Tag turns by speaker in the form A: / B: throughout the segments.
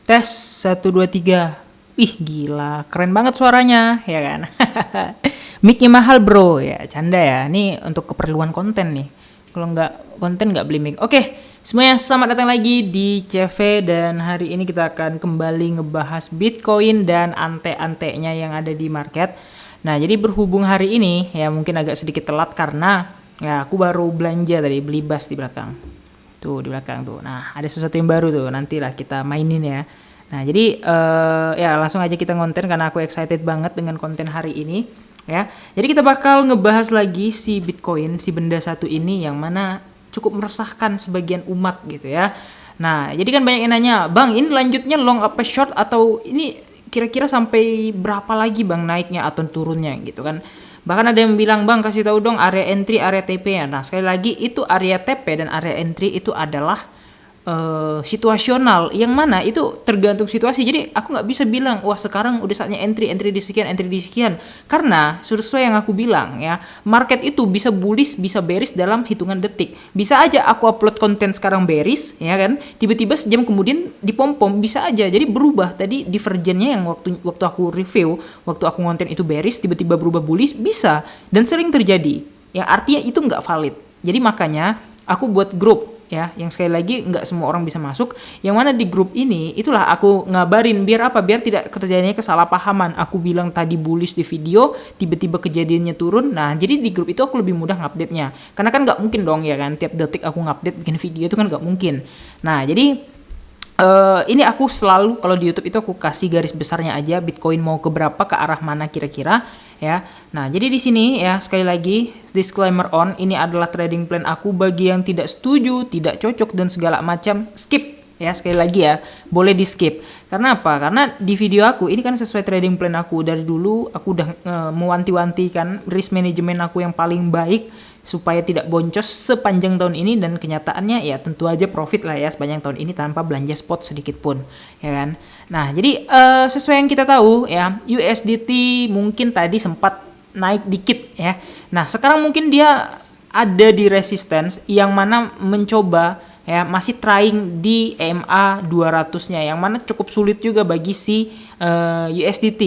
A: Tes 1 2 3. Ih gila, keren banget suaranya, ya kan? Mic-nya mahal bro, ya canda ya. Ini untuk keperluan konten nih. Kalau nggak konten nggak beli mic. Oke, semuanya selamat datang lagi di CV dan hari ini kita akan kembali ngebahas Bitcoin dan ante-antenya yang ada di market. Nah, jadi berhubung hari ini ya mungkin agak sedikit telat karena ya aku baru belanja tadi, beli bas di belakang. Tuh di belakang tuh. Nah, ada sesuatu yang baru tuh. Nantilah kita mainin ya. Nah, jadi ya langsung aja kita ngonten karena aku excited banget dengan konten hari ini ya. Jadi kita bakal ngebahas lagi si Bitcoin, si benda satu ini yang mana cukup meresahkan sebagian umat gitu ya. Nah, jadi kan banyak yang nanya, "Bang, ini lanjutnya long apa short atau ini kira-kira sampai berapa lagi Bang naiknya atau turunnya?" gitu kan. Bahkan ada yang bilang, "Bang, kasih tahu dong area entry, area TP ya." Nah, sekali lagi itu area TP dan area entry itu adalah situasional, yang mana itu tergantung situasi. Jadi aku nggak bisa bilang, wah sekarang udah saatnya entry di sekian, entry di sekian. Karena sesuai yang aku bilang ya, market itu bisa bullish, bisa bearish dalam hitungan detik. Bisa aja aku upload konten sekarang bearish, ya kan? Tiba-tiba sejam kemudian dipom-pom, bisa aja. Jadi berubah tadi divergennya yang waktu aku review, waktu aku konten itu bearish, tiba-tiba berubah bullish, bisa. Dan sering terjadi. Yang artinya itu nggak valid. Jadi makanya aku buat grup ya, yang sekali lagi nggak semua orang bisa masuk, yang mana di grup ini itulah aku ngabarin biar apa, biar tidak terjadinya kesalahpahaman. Aku bilang tadi bullish di video, tiba-tiba kejadiannya turun. Nah, jadi di grup itu aku lebih mudah ngupdate nya, karena kan nggak mungkin dong ya kan tiap detik aku ngupdate bikin video, itu kan nggak mungkin. Nah, jadi ini aku selalu kalau di YouTube itu aku kasih garis besarnya aja, Bitcoin mau ke berapa, ke arah mana kira-kira ya. Nah, jadi di sini ya sekali lagi disclaimer on, ini adalah trading plan aku. Bagi yang tidak setuju, tidak cocok dan segala macam, skip ya, sekali lagi ya, boleh di skip. Karena apa? Karena di video aku ini kan sesuai trading plan aku dari dulu. Aku udah mewanti-wanti kan risk management aku yang paling baik supaya tidak boncos sepanjang tahun ini, dan kenyataannya ya tentu aja profit lah ya sepanjang tahun ini tanpa belanja spot sedikit pun, ya kan. Nah, jadi sesuai yang kita tahu ya, USDT mungkin tadi sempat naik dikit ya. Nah, sekarang mungkin dia ada di resistance yang mana mencoba ya, masih trying di EMA 200-nya, yang mana cukup sulit juga bagi si USD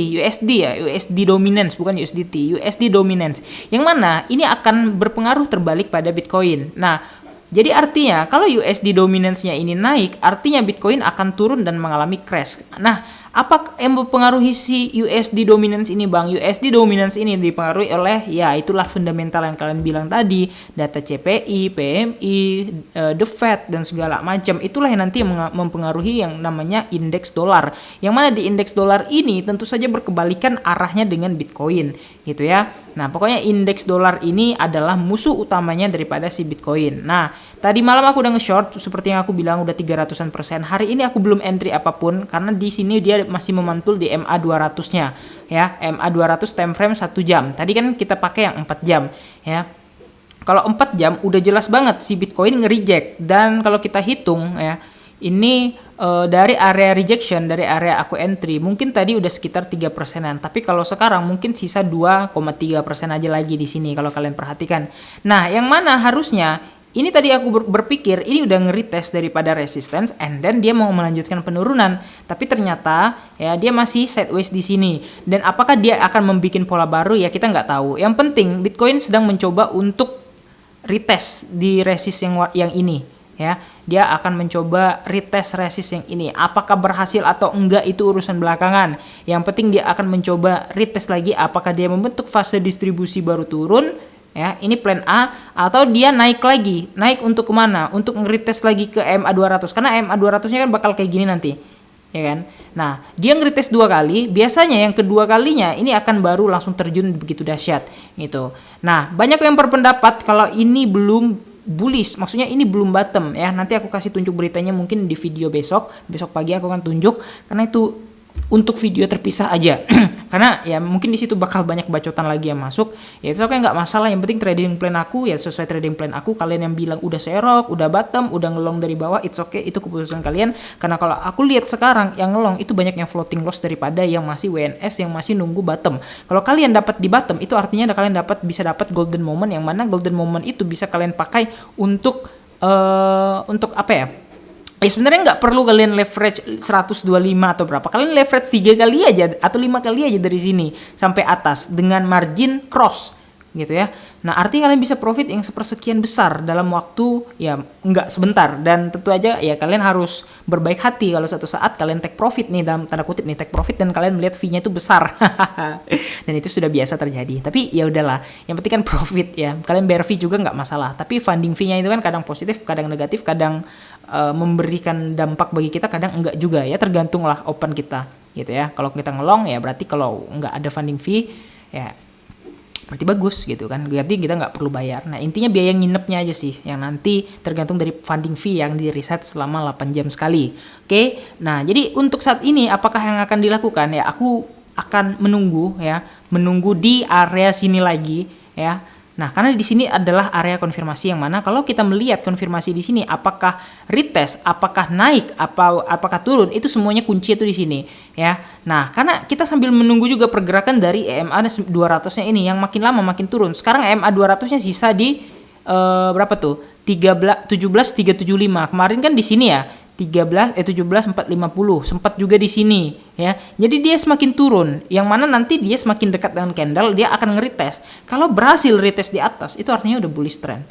A: dominance, bukan USDT, USD dominance, yang mana ini akan berpengaruh terbalik pada Bitcoin. Nah, jadi artinya kalau USD dominance-nya ini naik, artinya Bitcoin akan turun dan mengalami crash. Nah, apa yang mempengaruhi si USD dominance ini Bang? USD dominance ini dipengaruhi oleh ya itulah fundamental yang kalian bilang tadi, data CPI, PMI, the Fed dan segala macam. Itulah yang nanti mempengaruhi yang namanya indeks dolar. Yang mana di indeks dolar ini tentu saja berkebalikan arahnya dengan Bitcoin, gitu ya. Nah, pokoknya indeks dolar ini adalah musuh utamanya daripada si Bitcoin. Nah, tadi malam aku udah nge-short seperti yang aku bilang udah 300%. Hari ini aku belum entry apapun karena di sini dia masih memantul di MA 200-nya ya. MA 200 time frame 1 jam. Tadi kan kita pakai yang 4 jam ya. Kalau 4 jam udah jelas banget si Bitcoin nge-reject, dan kalau kita hitung ya, ini dari area rejection, dari area aku entry mungkin tadi udah sekitar 3%-an, tapi kalau sekarang mungkin sisa 2,3% aja lagi di sini kalau kalian perhatikan. Nah, yang mana harusnya ini tadi aku berpikir ini udah nge-retest daripada resistance, and then dia mau melanjutkan penurunan, tapi ternyata ya dia masih sideways di sini. Dan apakah dia akan membuat pola baru ya, kita nggak tahu. Yang penting Bitcoin sedang mencoba untuk retest di resist yang ini ya. Dia akan mencoba retest resist yang ini. Apakah berhasil atau enggak itu urusan belakangan. Yang penting dia akan mencoba retest lagi apakah dia membentuk fase distribusi baru turun ya, ini plan A, atau dia naik lagi. Naik untuk kemana? Untuk nge-retest lagi ke MA 200, karena MA 200-nya kan bakal kayak gini nanti, ya kan. Nah, dia nge-retest 2 kali, biasanya yang kedua kalinya ini akan baru langsung terjun begitu dahsyat gitu. Nah, banyak yang berpendapat kalau ini belum bullish, maksudnya ini belum bottom ya. Nanti aku kasih tunjuk beritanya mungkin di video besok pagi aku akan tunjuk, karena itu untuk video terpisah aja. Karena ya mungkin di situ bakal banyak bacotan lagi yang masuk. Ya itu oke, nggak masalah. Yang penting trading plan aku ya sesuai trading plan aku. Kalian yang bilang udah serok, udah bottom, udah ngelong dari bawah, it's okay, itu keputusan kalian. Karena kalau aku lihat sekarang yang ngelong itu banyak yang floating loss daripada yang masih WNS, yang masih nunggu bottom. Kalau kalian dapat di bottom itu artinya kalian bisa dapat golden moment, yang mana golden moment itu bisa kalian pakai untuk apa ya? sebenarnya nggak perlu kalian leverage 125 atau berapa. Kalian leverage 3 kali aja atau 5 kali aja dari sini sampai atas dengan margin cross gitu ya. Nah, artinya kalian bisa profit yang sepersekian besar dalam waktu ya nggak sebentar, dan tentu aja ya kalian harus berbaik hati kalau suatu saat kalian take profit nih, dalam tanda kutip nih take profit, dan kalian melihat fee-nya itu besar. Dan itu sudah biasa terjadi. Tapi ya udahlah, yang penting kan profit ya. Kalian bayar fee juga nggak masalah. Tapi funding fee-nya itu kan kadang positif, kadang negatif, kadang memberikan dampak bagi kita, kadang enggak juga ya, tergantung lah open kita gitu ya. Kalau kita ngelong ya berarti kalau nggak ada funding fee ya berarti bagus gitu kan, berarti kita nggak perlu bayar. Nah, intinya biaya nginepnya aja sih yang nanti tergantung dari funding fee yang di reset selama 8 jam sekali. Oke, nah jadi untuk saat ini apakah yang akan dilakukan ya, aku akan menunggu ya, menunggu di area sini lagi ya. Nah, karena di sini adalah area konfirmasi yang mana kalau kita melihat konfirmasi di sini apakah retest, apakah naik, apakah turun, itu semuanya kunci itu di sini ya. Nah, karena kita sambil menunggu juga pergerakan dari EMA 200-nya ini yang makin lama makin turun. Sekarang EMA 200-nya sisa di berapa tuh? 17375. Kemarin kan di sini ya 17450, sempat juga di sini ya. Jadi dia semakin turun, yang mana nanti dia semakin dekat dengan candle dia akan nge-retest. Kalau berhasil retest di atas itu artinya udah bullish trend.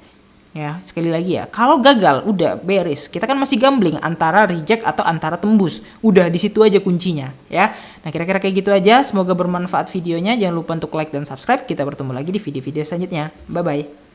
A: Ya, sekali lagi ya, kalau gagal udah bearish. Kita kan masih gambling antara reject atau antara tembus. Udah di situ aja kuncinya ya. Nah, kira-kira kayak gitu aja. Semoga bermanfaat videonya. Jangan lupa untuk like dan subscribe. Kita bertemu lagi di video-video selanjutnya. Bye bye.